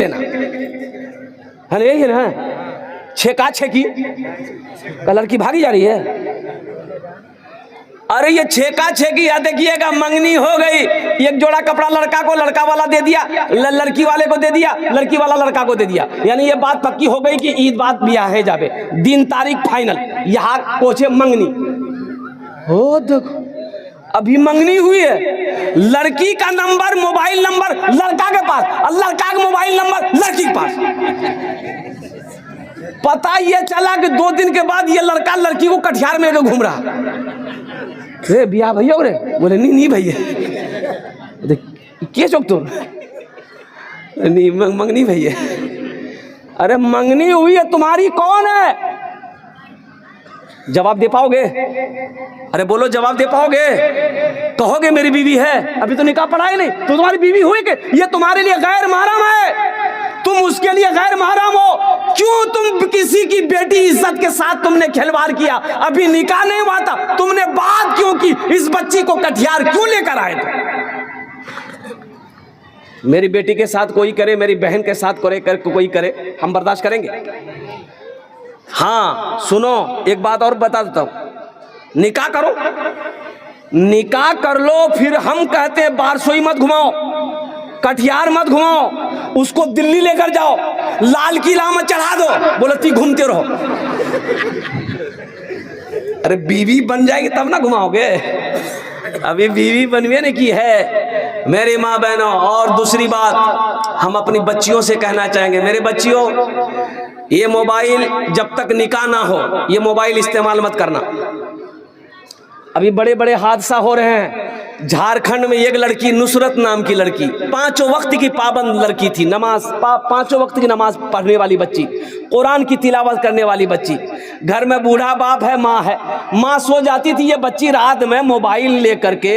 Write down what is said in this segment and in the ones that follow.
लेना है, यही है ना। छेका छेकी कलर की भागी जा रही है। अरे ये छेका छेकी या देखिएगा, मंगनी हो गई, एक जोड़ा कपड़ा लड़का को लड़का वाला दे दिया, लड़की वाले को दे दिया, लड़की वाला लड़का को दे दिया, यानी ये बात पक्की हो गई कि ईद बात ब्याह है जावे, दिन तारीख फाइनल, यहाँ पहुंचे मंगनी। हो देखो अभी मंगनी हुई है, लड़की का नंबर मोबाइल नंबर लड़का के पास और लड़का का मोबाइल नंबर लड़की के पास। पता ये चला कि 2 दिन के बाद ये लड़का लड़की को कटिहार में घूम रहा। रे बिया भैया रे, बोले नहीं भैया, क्या चौक तो नहीं मंगनी भैया। अरे मंगनी हुई है तुम्हारी, कौन है? जवाब दे पाओगे? अरे बोलो जवाब दे पाओगे? कहोगे मेरी बीवी है, अभी तो निकाह पढ़ा ही नहीं, तो तुम्हारी बीवी हुई कि ये तुम्हारे लिए गैर महरम है, तुम उसके लिए गैर महरम हो। क्यों तुम किसी की बेटी इज्जत के साथ तुमने खिलवाड़ किया? अभी निकाह नहीं हुआ था, तुमने बात क्यों की? इस बच्ची को कटिहार क्यों लेकर आए थे? मेरी बेटी के साथ कोई करे, मेरी बहन के साथ कोई करे, हम बर्दाश्त करेंगे? हाँ सुनो, एक बात और बता देता हूं, निकाह करो, निकाह कर लो, फिर हम कहते हैं बारसोई मत घुमाओ, कटिहार मत घुमाओ, उसको दिल्ली लेकर जाओ, लाल किला में चढ़ा दो, बोलती घूमते रहो। अरे बीवी बन जाएगी तब ना घुमाओगे, अभी बीवी बनवे नहीं की है। मेरी माँ बहनों, और दूसरी बात हम अपनी बच्चियों से कहना चाहेंगे, मेरे बच्चियों ये मोबाइल जब तक निकाह ना हो ये मोबाइल इस्तेमाल मत करना। अभी बड़े बड़े हादसा हो रहे हैं। झारखंड में एक लड़की, नुसरत नाम की लड़की, 5 वक्त की पाबंद लड़की थी, नमाज 5 वक्त की नमाज पढ़ने वाली बच्ची, कुरान की तिलावत करने वाली बच्ची, घर में बूढ़ा बाप है, माँ है, माँ सो जाती थी, ये बच्ची रात में मोबाइल लेकर के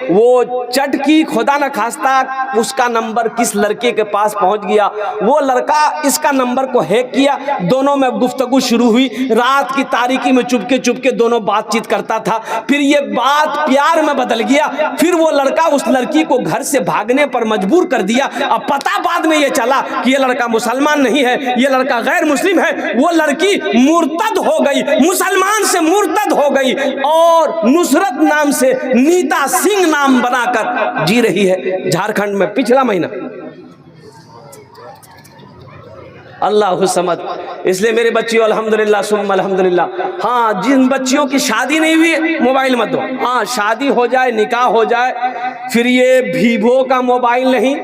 वो चटकी, खुदा न खास्ता उसका नंबर किस लड़के के पास पहुंच गया, वो लड़का इसका नंबर को हैक किया, दोनों में गुफ्तगू शुरू हुई, रात की तारीकी में चुपके दोनों बातचीत करता था, फिर ये बात प्यार में बदल गया, फिर वो लड़का उस लड़की को घर से भागने पर मजबूर कर दिया। अब पता बाद में ये चला कि ये लड़का मुसलमान नहीं है, ये लड़का गैर मुस्लिम है, वो लड़की मुर्तद हो गई, मुसलमान से मुर्तद हो गई और नुसरत नाम से नीता सिंह नाम बनाकर जी रही है झारखंड में। पिछला महीना अल्लाह समद। इसलिए मेरे बच्चियों अल्हम्दुलिल्लाह सुम्मा अल्हम्दुलिल्लाह, हाँ जिन बच्चियों की शादी नहीं हुई मोबाइल मत दो, हाँ शादी हो जाए, निकाह हो जाए, फिर ये वीवो का मोबाइल नहीं,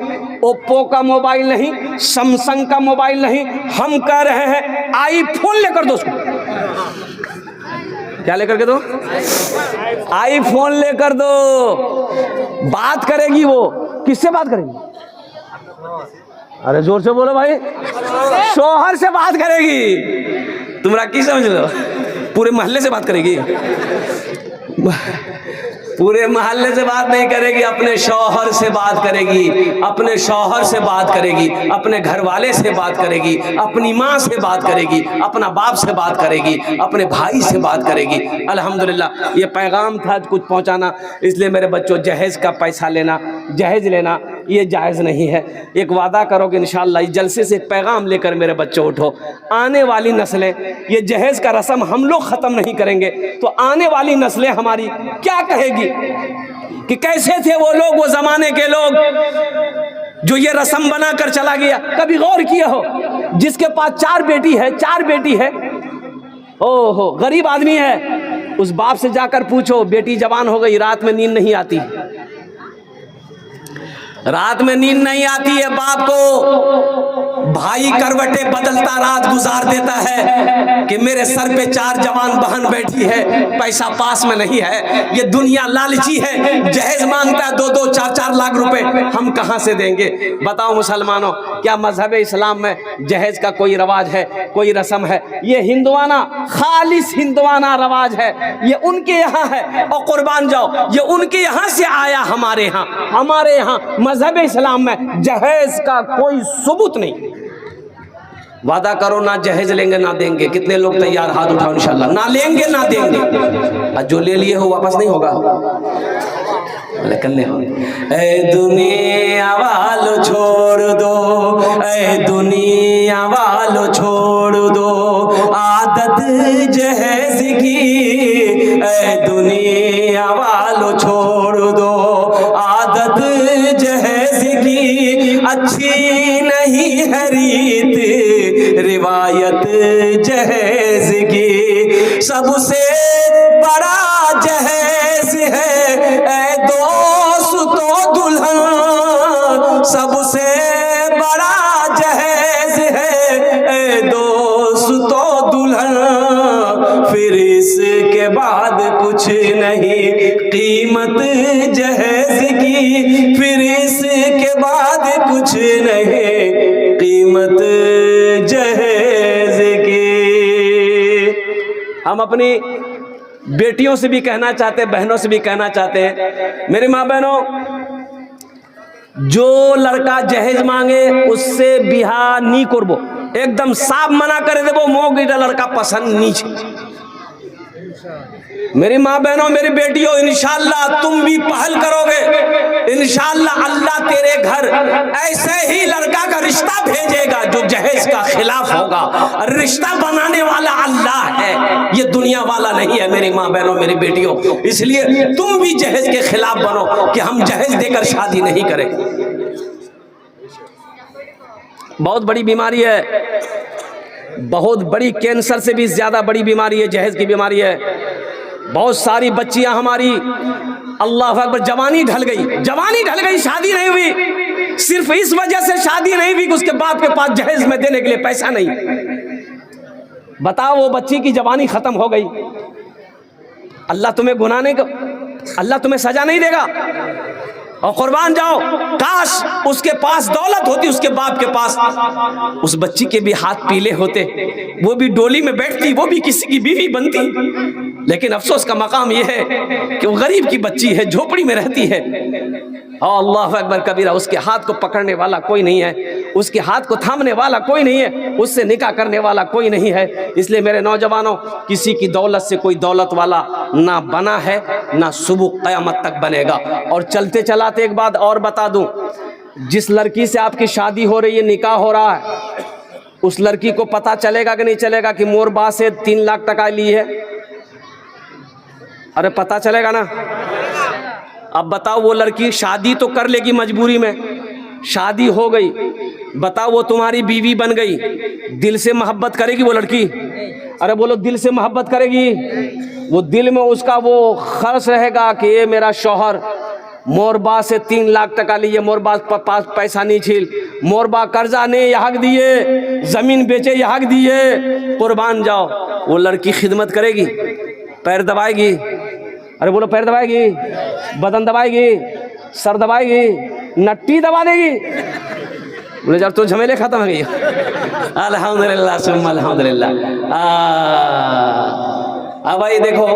ओप्पो का मोबाइल नहीं, सैमसंग का मोबाइल नहीं, हम कह रहे हैं आईफोन लेकर दो उसको। क्या लेकर के दो? आईफोन लेकर दो। बात करेगी वो, किससे बात करेगी? अरे जोर से बोलो भाई। शौहर से बात करेगी। तुमरा की समझ लो, पूरे मोहल्ले से बात करेगी? पूरे मोहल्ले से बात नहीं करेगी, अपने शौहर से बात करेगी, अपने शौहर से बात करेगी, अपने घर वाले से बात करेगी, अपनी माँ से बात करेगी, अपना बाप से बात करेगी, अपने भाई से बात करेगी। अल्हम्दुलिल्लाह ये पैगाम था कुछ पहुँचाना। इसलिए मेरे बच्चों जहेज का पैसा लेना, जहेज लेना ये जायज़ नहीं है। एक वादा करो कि इंशाअल्लाह इस जलसे से एक पैगाम लेकर मेरे बच्चों उठो। आने वाली नस्लें ये जहेज का रस्म हम लोग ख़त्म नहीं करेंगे तो आने वाली नस्लें हमारी क्या कहेगी कि कैसे थे वो लोग, वो ज़माने के लोग जो ये रस्म बना कर चला गया। कभी गौर किया हो, जिसके पास 4 बेटी है, ओहो गरीब आदमी है, उस बाप से जाकर पूछो बेटी जवान हो गई, रात में नींद नहीं आती, रात में नींद नहीं आती है, बाप को भाई करवटे बदलता रात गुजार देता है कि मेरे सर पे 4 जवान बहन बैठी है, पैसा पास में नहीं है, ये दुनिया लालची है, जहेज मांगता है 2-2, 4-4 लाख रुपए, हम कहां से देंगे? बताओ मुसलमानों, क्या मजहब इस्लाम में जहेज का कोई रवाज है, कोई रस्म है? ये हिंदुआना, खालिस हिंदुआना रवाज है, ये उनके यहाँ है। और कुर्बान जाओ, ये उनके यहाँ से आया हमारे यहाँ मजहब इस्लाम में जहेज का कोई सबूत नहीं। वादा करो ना जहेज लेंगे ना देंगे। कितने लोग तैयार? हाथ उठाओ इंशाल्लाह। ना लेंगे ना देंगे। और जो ले लिए हो वापस नहीं होगा। कन्ने हो। ए दुनिया वालों छोड़ दो, ए दुनिया वालों छोड़ दो आदत जहेज की, ए दुनिया वालों छोड़ दो आदत जहेज की, अच्छी नहीं है रीत रिवायत जहेज की, सबसे बड़ा जहेज है ए दोस्तों दुल्हन, सबसे बड़ा जहेज है ए दोस्तों दुल्हन, फिर इसके बाद कुछ नहीं कीमत जहेज की, फिर इसके बाद कुछ नहीं कीमत जहेज की। हम अपनी बेटियों से भी कहना चाहते हैं, बहनों से भी कहना चाहते हैं, मेरी माँ बहनों, जो लड़का जहेज मांगे उससे बिहा नहीं करबो, एकदम साफ मना करे देबो, मोग लड़का पसंद नहीं छे। मेरी माँ बहनों, मेरी बेटियों, इंशाअल्लाह तुम भी पहल करोगे, इंशाअल्लाह अल्लाह तेरे घर ऐसे ही लड़का का रिश्ता भेजेगा जो जहेज का खिलाफ होगा। रिश्ता बनाने वाला अल्लाह है, ये दुनिया वाला नहीं है। मेरी माँ बहनों, मेरी बेटियों, इसलिए तुम भी जहेज के खिलाफ बनो कि हम जहेज देकर शादी नहीं करें। बहुत बड़ी बीमारी है, बहुत बड़ी, कैंसर से भी ज्यादा बड़ी बीमारी है, जहेज की बीमारी है। बहुत सारी बच्चियां हमारी अल्लाह अकबर जवानी ढल गई, शादी नहीं हुई, सिर्फ इस वजह से शादी नहीं हुई कि उसके बाप के पास जहेज में देने के लिए पैसा नहीं। बताओ, वो बच्ची की जवानी खत्म हो गई, अल्लाह तुम्हें गुनाह नहीं, अल्लाह तुम्हें सजा नहीं देगा। और कुर्बान जाओ, काश उसके पास दौलत होती, उसके बाप के पास, उस बच्ची के भी हाथ पीले होते, वो भी डोली में बैठती, वो भी किसी की बीवी बनती। लेकिन अफसोस का मकाम यह है कि वो गरीब की बच्ची है, झोपड़ी में रहती है। अल्लाह अकबर कबीरा, उसके हाथ को पकड़ने वाला कोई नहीं है, उसके हाथ को थामने वाला कोई नहीं है, उससे निकाह करने वाला कोई नहीं है। इसलिए मेरे नौजवानों, किसी की दौलत से कोई दौलत वाला ना बना है, ना सुबह क़यामत तक बनेगा। और चलते चलाते एक बात और बता दूं, जिस लड़की से आपकी शादी हो रही है, निकाह हो रहा है, उस लड़की को पता चलेगा कि नहीं चलेगा कि मोर बा से 3 लाख टका ली है? अरे पता चलेगा ना। अब बताओ, वो लड़की शादी तो कर लेगी मजबूरी में, शादी हो गई, बताओ वो तुम्हारी बीवी बन गई, दिल से मोहब्बत करेगी वो लड़की? अरे बोलो, दिल से मोहब्बत करेगी? वो दिल में उसका वो खर्च रहेगा कि ये मेरा शौहर मोरबा से 3 लाख टका लिए, मोरबा पास पैसा नहीं छील, मोरबा कर्जा ने यहाँ दिए, जमीन बेचे यहाँ दिए। कुर्बान जाओ, वो लड़की खिदमत करेगी, पैर दबाएगी? अरे बोलो, पैर दबाएगी, बदन दबाएगी, सर दबाएगी, नट्टी दबा देगी? बोले जब तो झमेले खत्म हो गई। अल्हम्दुलिल्लाह सुम्मा अल्हम्दुलिल्लाह। अब भाई देखो,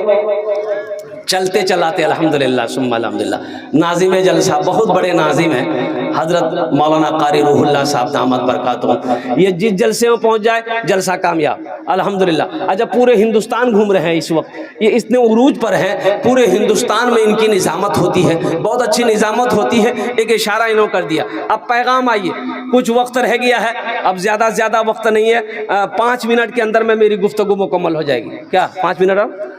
चलते चलाते अल्हम्दुलिल्लाह सुम्मा अल्हम्दुलिल्लाह, नाज़िम जलसा, बहुत बड़े नाज़िम हैं हज़रत मौलाना कारी रूहुल्लाह साहब दामत बरकातुहू। ये जिस जलसे में पहुंच जाए, जलसा कामयाब अल्हम्दुलिल्लाह। अच्छा, पूरे हिंदुस्तान घूम रहे हैं इस वक्त, ये इतने उरूज पर हैं, पूरे हिंदुस्तान में इनकी निज़ामत होती है, बहुत अच्छी निज़ामत होती है। एक इशारा इन्होंने कर दिया। अब पैगाम आइए, कुछ वक्त रह गया है, अब ज़्यादा वक्त नहीं है, 5 मिनट के अंदर में मेरी गुफ्तगू मुकम्मल हो जाएगी। क्या 5 मिनट और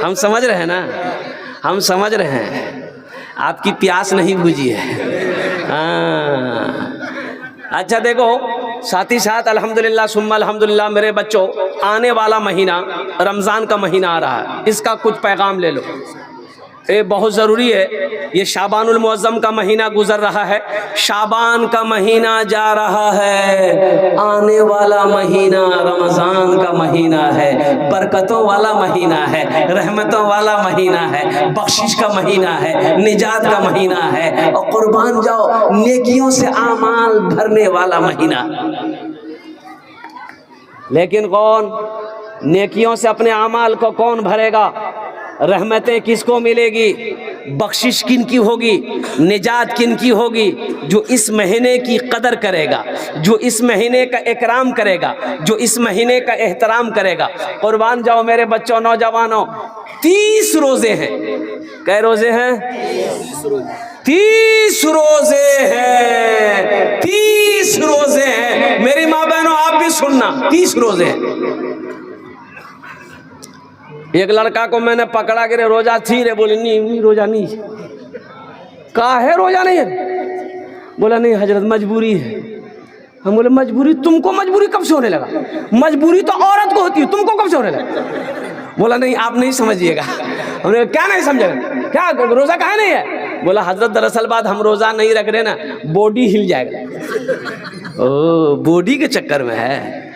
हम समझ रहे हैं ना, हम समझ रहे हैं, आपकी प्यास नहीं बुझी है। अच्छा देखो, साथ ही साथ अल्हम्दुलिल्लाह सुम्मा अल्हम्दुलिल्लाह मेरे बच्चों, आने वाला महीना रमज़ान का महीना आ रहा है, इसका कुछ पैगाम ले लो, ये बहुत ज़रूरी है। ये शाबानुल मुअज़्ज़म का महीना गुजर रहा है, शाबान का महीना जा रहा है, आने वाला महीना रमज़ान का महीना है, बरकतों वाला महीना है, रहमतों वाला महीना है, बख्शिश का महीना है, निजात का महीना है, और कुर्बान जाओ, नेकियों से आमाल भरने वाला महीना। लेकिन कौन नेकियों से अपने आमाल को कौन भरेगा? रहमतें किसको मिलेगी? बख्शिश किन की होगी, निजात किन की होगी? जो इस महीने की कदर करेगा, जो इस महीने का इकराम करेगा, जो इस महीने का एहतराम करेगा। कुर्बान जाओ मेरे बच्चों, नौजवानों, 30 रोजे हैं। कै रोजे हैं? 30 रोजे हैं, 30 रोजे हैं। मेरी माँ बहनों, आप भी सुनना, 30 रोजे हैं। एक लड़का को मैंने पकड़ा कि रे रोजा थी रे, बोले नहीं रोजा नहीं। कहा है रोजा नहीं है? बोला नहीं हजरत मजबूरी है। हम बोले मजबूरी? तुमको मजबूरी कब से होने लगा? मजबूरी तो औरत को होती है, तुमको कब से होने लगा? बोला नहीं आप नहीं समझिएगा। हमने क्या नहीं समझेगा, क्या रोजा काहे नहीं है? बोला हजरत दरअसल बात हम रोजा नहीं रख रहे ना, बॉडी हिल जाएगा। ओ बॉडी के चक्कर में है,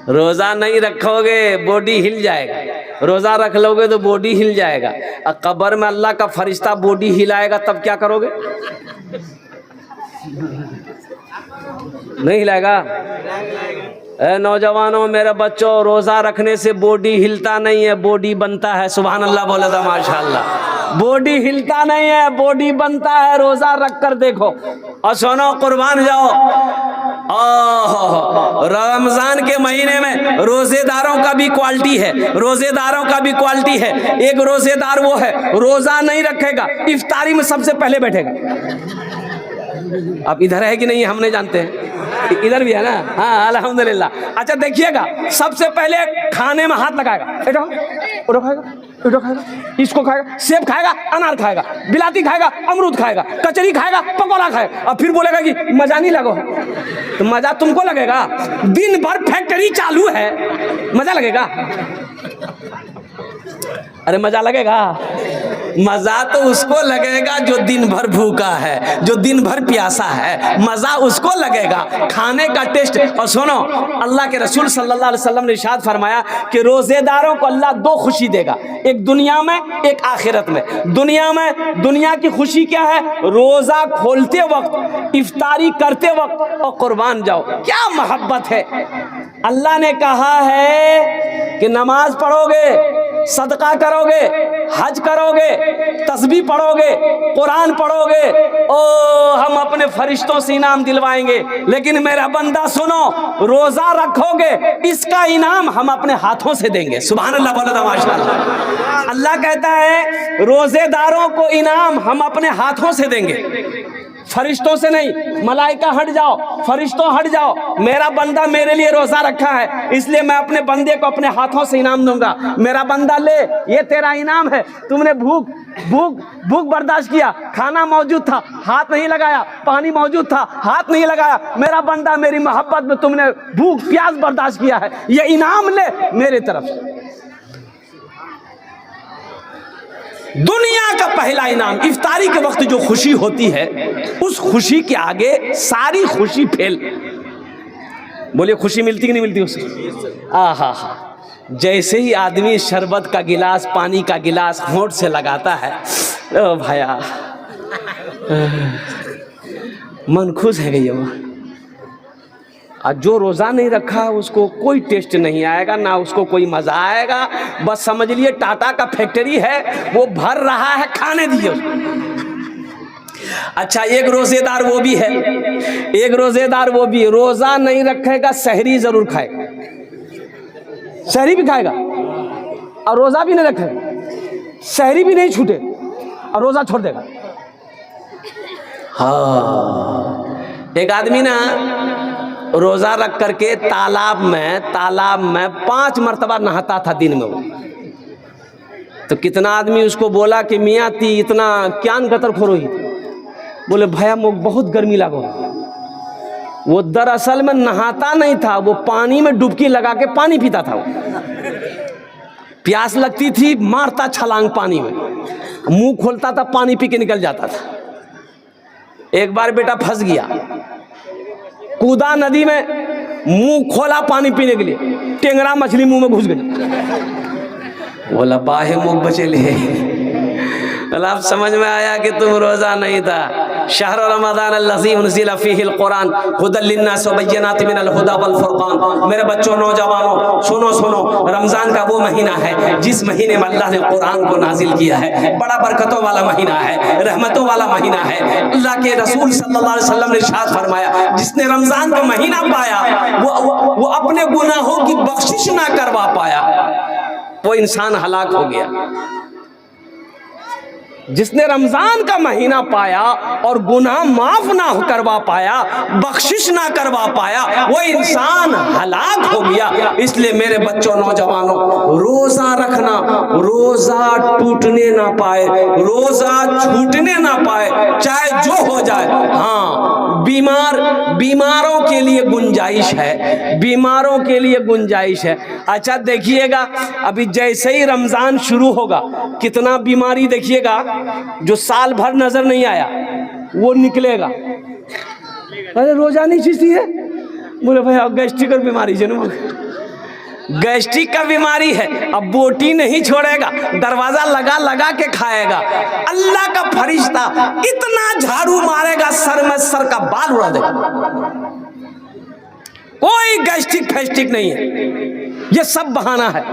रोजा नहीं रखोगे बॉडी हिल जाएगा, रोजा रख लोगे तो बॉडी हिल जाएगा। और कब्र में अल्लाह का फरिश्ता बॉडी हिलाएगा तब क्या करोगे? नहीं हिलाएगा? ए नौजवानों, मेरे बच्चों, रोजा रखने से बॉडी हिलता नहीं है, बॉडी बनता है। सुभान अल्लाह बोला था माशाअल्लाह। बॉडी हिलता नहीं है, बॉडी बनता है। रोजा रख कर देखो। और सुनो, कुर्बान जाओ, रमजान के महीने में रोजेदारों का भी क्वालिटी है, रोजेदारों का भी क्वालिटी है। एक रोजेदार वो है, रोजा नहीं रखेगा, इफ्तारी में सबसे पहले बैठेगा। अब इधर है कि नहीं हम नहीं जानते हैं, इधर भी है ना। हाँ अल्हम्दुलिल्लाह। अच्छा देखिएगा, सबसे पहले खाने में हाथ लगाएगा, उठो खाएगा, उठो खाएगा, इसको खाएगा, सेब खाएगा, अनार खाएगा, बिलाती खाएगा, अमरूद खाएगा, कचरी खाएगा, पकौड़ा खाएगा, और फिर बोलेगा कि मजा नहीं लगो। तो मजा तुमको लगेगा? दिन भर फैक्ट्री चालू है, मजा लगेगा? अरे मजा लगेगा? मजा तो उसको लगेगा जो दिन भर भूखा है, जो दिन भर प्यासा है, मजा उसको लगेगा, खाने का टेस्ट। और सुनो, अल्लाह के रसूल सल्लल्लाहु अलैहि वसल्लम ने इरशाद फरमाया कि रोजेदारों को अल्लाह 2 खुशी देगा, एक दुनिया में, एक आखिरत में। दुनिया में, दुनिया की खुशी क्या है? रोजा खोलते वक्त, इफ्तारी करते वक्त। और कुर्बान जाओ, क्या मोहब्बत है। अल्लाह ने कहा है कि नमाज पढ़ोगे, सदका करोगे, हज करोगे, तस्बीह पढ़ोगे, कुरान पढ़ोगे, ओ हम अपने फरिश्तों से इनाम दिलवाएंगे। लेकिन मेरा बंदा सुनो, रोजा रखोगे, इसका इनाम हम अपने हाथों से देंगे। सुभान अल्लाह बोला माशाअल्लाह। अल्लाह कहता है रोजेदारों को इनाम हम अपने हाथों से देंगे, फरिश्तों से नहीं। मलाइका हट जाओ, फरिश्तों हट जाओ, मेरा बंदा मेरे लिए रोजा रखा है, इसलिए मैं अपने बंदे को अपने हाथों से इनाम दूंगा। मेरा बंदा ले, ये तेरा इनाम है। तुमने भूख बर्दाश्त किया, खाना मौजूद था, हाथ नहीं लगाया, पानी मौजूद था, हाथ नहीं लगाया। मेरा बंदा, मेरी मोहब्बत में तुमने भूख प्यास बर्दाश्त किया है, ये इनाम ले मेरे तरफ से। दुनिया का पहला इनाम इफ्तारी के वक्त जो खुशी होती है, उस खुशी के आगे सारी खुशी फेल। बोलिए खुशी मिलती कि नहीं मिलती उससे? आहा हा। जैसे ही आदमी शरबत का गिलास, पानी का गिलास होंठ से लगाता है, ओ भैया मन खुश है गई। और जो रोज़ा नहीं रखा उसको कोई टेस्ट नहीं आएगा, ना उसको कोई मज़ा आएगा। बस समझ लिए टाटा का फैक्ट्री है, वो भर रहा है, खाने दिए उसको। अच्छा एक रोज़ेदार वो भी है, एक रोज़ेदार वो भी रोज़ा नहीं रखेगा, सहरी ज़रूर खाएगा, सहरी भी खाएगा और रोज़ा भी नहीं रखेगा, सहरी भी नहीं छूटे और रोज़ा छोड़ देगा। हाँ एक आदमी ना रोज़ा रख करके तालाब में 5 मरतबा नहाता था दिन में। वो तो कितना आदमी उसको बोला कि मियाँ ती इतना क्यान गतर खोरो ही। बोले भैया मुझे बहुत गर्मी लगो। वो दरअसल में नहाता नहीं था, वो पानी में डुबकी लगा के पानी पीता था। वो प्यास लगती थी, मारता छलांग पानी में, मुंह खोलता था, पानी पी के निकल जाता था। एक बार बेटा फंस गया, कूदा नदी में, मुंह खोला पानी पीने के लिए, टेंगरा मछली मुंह में घुस गई। बोला बाहे मुंह बचे ले। अब समझ में आया कि तुम रोजा नहीं था। शहर रमज़ान अल्लज़ी उनज़िला फ़ीहिल क़ुरान हुदल लिन्नास व बय्यिनातिन मिनल हुदा वल फ़ुरक़ान। मेरे बच्चों, नौजवानों, सुनो सुनो, रमज़ान का वो महीना है जिस महीने में अल्लाह ने कुरान को नाजिल किया है। बड़ा बरकतों वाला महीना है, रहमतों वाला महीना है। अल्लाह के रसूल सल्लल्लाहु अलैहि वसल्लम ने इरशाद फरमाया, जिसने रमज़ान का महीना पाया वो अपने गुनाहों की बख्शिश ना करवा पाया, वो इंसान हलाक हो गया। जिसने रमजान का महीना पाया और गुनाह माफ ना करवा पाया, बख्शिश ना करवा पाया, वो इंसान हलाक हो गया। इसलिए मेरे बच्चों, नौजवानों, रोजा रखना, रोजा टूटने ना पाए, रोजा छूटने ना पाए, चाहे जो हो जाए। हाँ, बीमारों के लिए गुंजाइश है, बीमारों के लिए गुंजाइश है। अच्छा देखिएगा, अभी जैसे ही रमजान शुरू होगा, कितना बीमारी देखिएगा जो साल भर नजर नहीं आया वो निकलेगा। अरे रोजा नहीं चीज़ है, बोले भैया गैस्ट्रिक की बीमारी जन्म, गैस्ट्रिक का बीमारी है, अब बोटी नहीं छोड़ेगा, दरवाजा लगा लगा के खाएगा। अल्लाह का फरिश्ता इतना झाड़ू मारेगा, सर में सर का बाल उड़ा देगा। कोई गैस्ट्रिक फैस्ट्रिक नहीं है, ये सब बहाना है,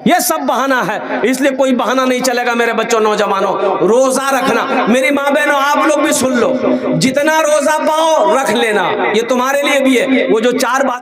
ये सब बहाना है। इसलिए कोई बहाना नहीं चलेगा। मेरे बच्चों, नौजवानों, रोजा रखना। मेरी माँ बहनों, आप लोग भी सुन लो, जितना रोजा पाओ रख लेना, ये तुम्हारे लिए भी है। वो जो 4 बात